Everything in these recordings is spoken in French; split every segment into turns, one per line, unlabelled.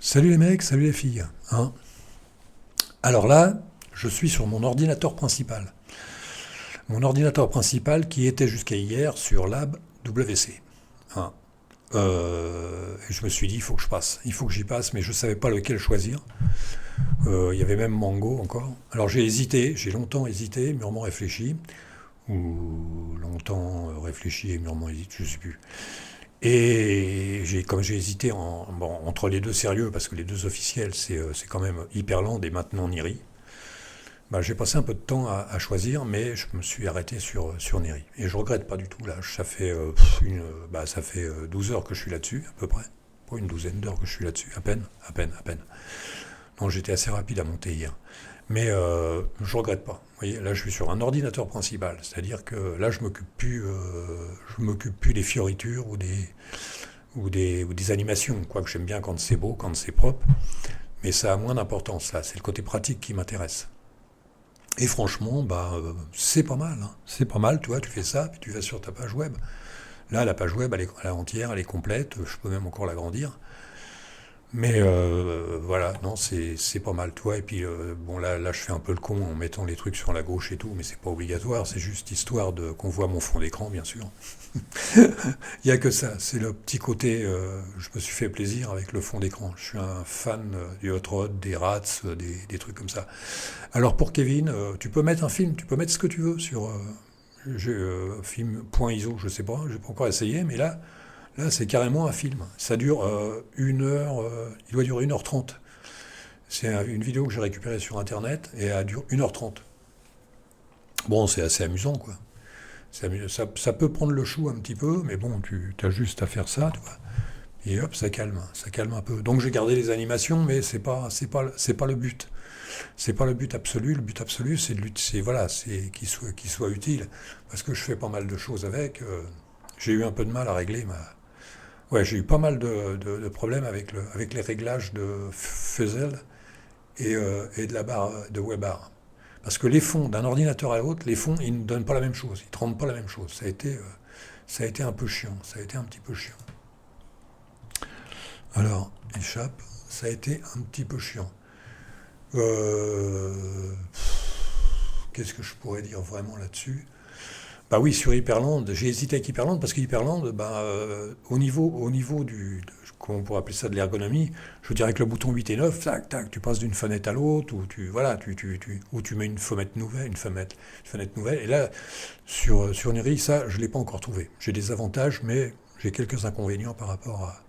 Salut les mecs, salut les filles. Hein. Alors là, je suis sur mon ordinateur principal. Mon ordinateur principal qui était jusqu'à hier sur Lab WC. Hein. Et je me suis dit, il faut que je passe. Il faut que j'y passe, mais je ne savais pas lequel choisir. Il y avait même Mango encore. Alors j'ai hésité, j'ai longtemps hésité, mûrement réfléchi. Ou longtemps réfléchi et mûrement hésité, je ne sais plus. Et comme j'ai hésité entre les deux sérieux, parce que les deux officiels, c'est quand même Hyperland et maintenant Niri, bah, j'ai passé un peu de temps à choisir, mais je me suis arrêté sur Niri. Et je regrette pas du tout, là. Ça fait 12 heures que je suis là-dessus, à peu près. Pas une douzaine d'heures que je suis là-dessus, à peine, à peine, à peine. Donc j'étais assez rapide à monter hier. Mais je regrette pas. Vous voyez, là je suis sur un ordinateur principal, c'est-à-dire que là je m'occupe plus des fioritures ou des animations. Quoique j'aime bien quand c'est beau, quand c'est propre, mais ça a moins d'importance là. C'est le côté pratique qui m'intéresse. Et franchement, c'est pas mal. Hein. C'est pas mal, toi, tu fais ça, puis tu vas sur ta page web. Là, la page web, elle est entière, elle est complète. Je peux même encore l'agrandir. Mais voilà, non, c'est pas mal, toi. Et puis, bon, là, je fais un peu le con en mettant les trucs sur la gauche et tout, mais c'est pas obligatoire, c'est juste histoire de qu'on voit mon fond d'écran, bien sûr. Il n'y a que ça, c'est le petit côté, je me suis fait plaisir avec le fond d'écran. Je suis un fan du Hot Rod, des Rats, des trucs comme ça. Alors pour Kevin, tu peux mettre un film, tu peux mettre ce que tu veux sur film.iso, je sais pas, j'ai pas encore essayé, mais là, c'est carrément un film. Ça dure une heure, il doit durer 1h30. C'est une vidéo que j'ai récupérée sur Internet et elle dure 1h30. Bon, c'est assez amusant, quoi. Ça peut prendre le chou un petit peu, mais bon, tu as juste à faire ça, tu vois. Et hop, ça calme un peu. Donc j'ai gardé les animations, mais c'est pas le but. C'est pas le but absolu. Le but absolu, c'est qu'il soit utile, parce que je fais pas mal de choses avec. J'ai eu un peu de mal à régler ma. Ouais, j'ai eu pas mal de problèmes avec les réglages de Fuzzle et de la barre de WebAR. Parce que les fonds d'un ordinateur à l'autre, les fonds, ils ne donnent pas la même chose, ils ne te rendent pas la même chose. Ça a été un peu chiant, ça a été un petit peu chiant. Alors, échappe, ça a été un petit peu chiant. Euh, Qu'est-ce que je pourrais dire vraiment là-dessus? Bah oui, sur Hyperland, j'ai hésité avec Hyperland parce que Hyperland, au niveau comment on pourrait appeler ça, de l'ergonomie, je dirais que le bouton 8 et 9, tac, tac, tu passes d'une fenêtre à l'autre, ou tu mets une fenêtre nouvelle, une fenêtre nouvelle. Et là, sur Neri, ça, je ne l'ai pas encore trouvé. J'ai des avantages, mais j'ai quelques inconvénients par rapport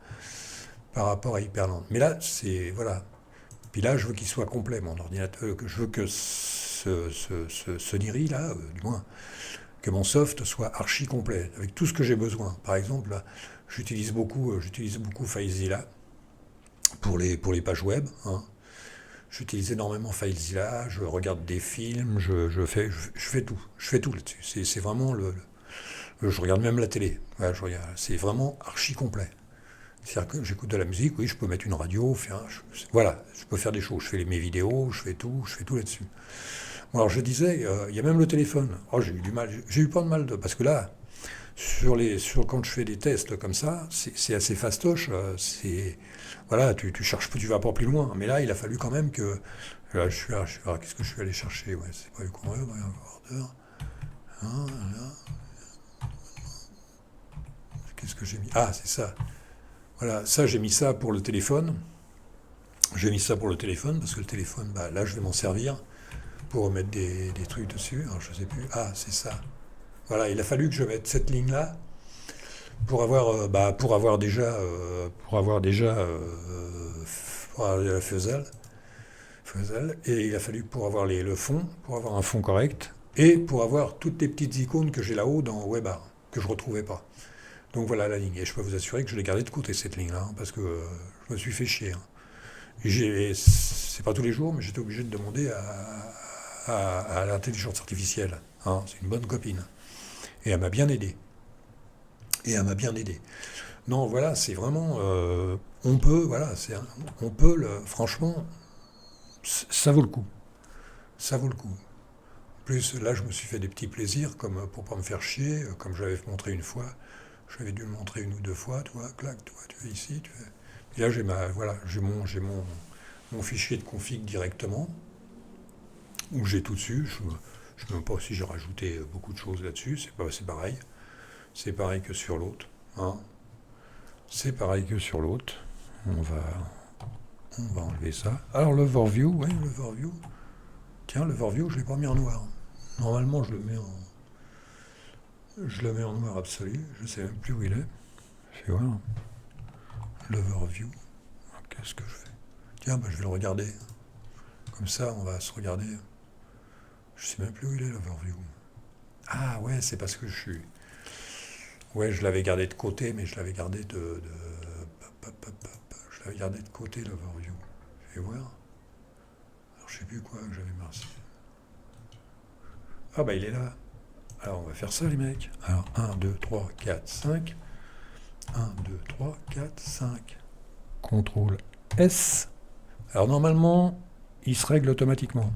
à Hyperland. Mais là, voilà. Puis là, je veux qu'il soit complet, mon ordinateur. Je veux que ce Neri, là, du moins, que mon soft soit archi complet, avec tout ce que j'ai besoin. Par exemple, là, j'utilise beaucoup FileZilla pour les pages web. Hein. J'utilise énormément FileZilla, je regarde des films, je fais tout. Je fais tout là-dessus. C'est vraiment je regarde même la télé. Voilà, c'est vraiment archi complet. C'est-à-dire que j'écoute de la musique, oui, je peux mettre une radio, voilà, je peux faire des choses. Je fais mes vidéos, je fais tout là-dessus. Bon, alors je disais, il y a même le téléphone. Oh, j'ai eu du mal, j'ai eu pas de mal parce que là, quand je fais des tests comme ça, c'est assez fastoche. Voilà, tu cherches, tu vas pas plus loin. Mais là, il a fallu quand même que. Là, qu'est-ce que je suis allé chercher? Ouais, c'est pas eu qu'on hein, qu'est-ce que j'ai mis? Ah, c'est ça. Voilà, ça, j'ai mis ça pour le téléphone. J'ai mis ça pour le téléphone parce que le téléphone, là, je vais m'en servir pour mettre des trucs dessus. Alors, je sais plus. Ah, c'est ça. Voilà, il a fallu que je mette cette ligne-là pour avoir déjà Fuzzle, et il a fallu pour avoir le fond, pour avoir un fond correct, et pour avoir toutes les petites icônes que j'ai là-haut dans WebAR, que je ne retrouvais pas. Donc voilà la ligne, et je peux vous assurer que je l'ai gardée de côté cette ligne-là, hein, parce que je me suis fait chier. Hein. C'est pas tous les jours, mais j'étais obligé de demander à l'intelligence artificielle. Hein, c'est une bonne copine. Et elle m'a bien aidé. Non, voilà, c'est vraiment. On peut, voilà, on peut, franchement, ça vaut le coup. Ça vaut le coup. En plus, là, je me suis fait des petits plaisirs, comme pour pas me faire chier, comme j'avais montré une fois. J'avais dû le montrer une ou deux fois, tu vois, clac, tu vois, ici, tu fais. Et là, voilà, mon fichier de config directement, où j'ai tout dessus. Je ne sais même pas si j'ai rajouté beaucoup de choses là-dessus. C'est pareil. C'est pareil que sur l'autre. Hein. C'est pareil que sur l'autre. On va enlever ça. Alors, l'overview, oui, l'overview. Tiens, l'overview, je ne l'ai pas mis en noir. Normalement, je le mets en noir absolu. Je ne sais même plus où il est. Je vais voir. L'overview. Qu'est-ce que je fais? Tiens, je vais le regarder. Comme ça, on va se regarder. Je sais même plus où il est, l'overview. Ah ouais, c'est parce que je suis... Ouais, je l'avais gardé de côté, mais je l'avais gardé je l'avais gardé de côté, l'overview. Je vais voir. Alors, je sais plus quoi que j'avais marqué. Ah il est là. Alors, on va faire ça, les mecs. Alors, 1, 2, 3, 4, 5. 1, 2, 3, 4, 5. CTRL S. Alors, normalement, il se règle automatiquement.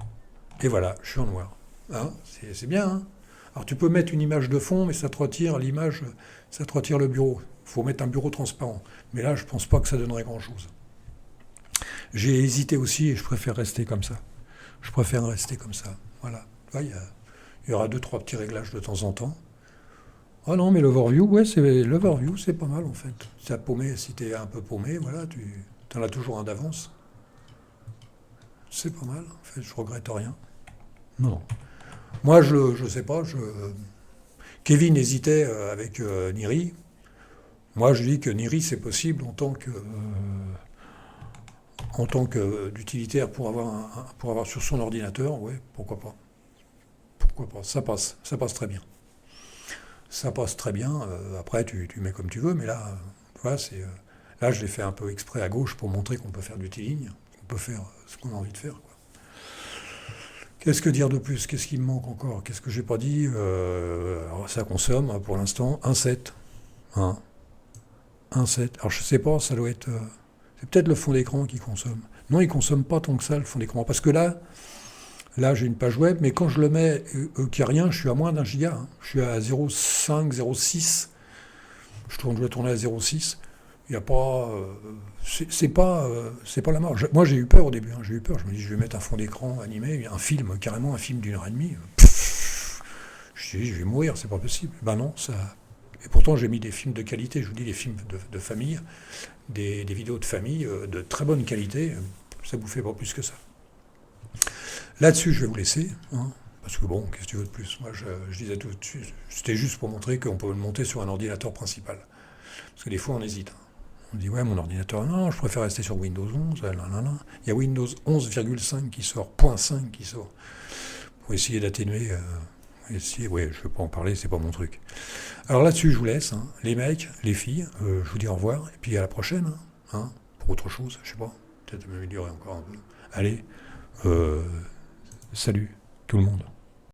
Et voilà, je suis en noir. Hein, c'est bien, hein. Alors, tu peux mettre une image de fond, mais ça te retire l'image, ça te retire le bureau. Il faut mettre un bureau transparent. Mais là, je ne pense pas que ça donnerait grand-chose. J'ai hésité aussi et je préfère rester comme ça. Je préfère rester comme ça. Voilà. Là, il y aura 2-3 petits réglages de temps en temps. Ah non, mais l'overview, c'est pas mal en fait. Si t'as paumé, si t'es un peu paumé, voilà, tu en as toujours un d'avance. C'est pas mal, en fait, je regrette rien. Non. Moi, je sais pas, Kevin hésitait avec Niri. Moi, je dis que Niri, c'est possible en tant qu'utilitaire pour avoir sur son ordinateur, ouais, pourquoi pas. Pourquoi pas, ça passe très bien. Ça passe très bien, après tu mets comme tu veux, mais là, voilà, là je l'ai fait un peu exprès à gauche pour montrer qu'on peut faire du T-Ligne, qu'on peut faire ce qu'on a envie de faire, quoi. Qu'est-ce que dire de plus? Qu'est-ce qui me manque encore? Qu'est-ce que j'ai pas dit? Alors ça consomme, pour l'instant, 1,7. Hein, 1,7. Alors je sais pas, ça doit être... c'est peut-être le fond d'écran qui consomme. Non, il consomme pas tant que ça, le fond d'écran. Parce que là j'ai une page web, mais quand je le mets qu'il n'y a rien, je suis à moins d'1 giga. Hein. Je suis à 0,5, 0,6. Je dois tourner à 0,6. Il n'y a pas... c'est pas la mort. Moi, j'ai eu peur au début. Hein. J'ai eu peur. Je me dis, je vais mettre un fond d'écran animé, carrément un film d'1h30. Je me dis, je vais mourir, c'est pas possible. Ben non, ça... Et pourtant, j'ai mis des films de qualité. Je vous dis, des films de famille, des vidéos de famille de très bonne qualité. Ça bouffait pas plus que ça. Là-dessus, je vais vous laisser, hein, parce que bon, qu'est-ce que tu veux de plus? Moi, je disais tout de suite, c'était juste pour montrer qu'on peut le monter sur un ordinateur principal. Parce que des fois, on hésite. On dit, ouais, mon ordinateur, non, je préfère rester sur Windows 11. Il y a Windows 11,5 qui sort, .5 qui sort, pour essayer d'atténuer... ouais, je ne veux pas en parler, c'est pas mon truc. Alors là-dessus, je vous laisse, hein, les mecs, les filles, je vous dis au revoir, et puis à la prochaine, hein, pour autre chose, je sais pas, peut-être m'améliorer encore un peu. Allez, salut tout le monde.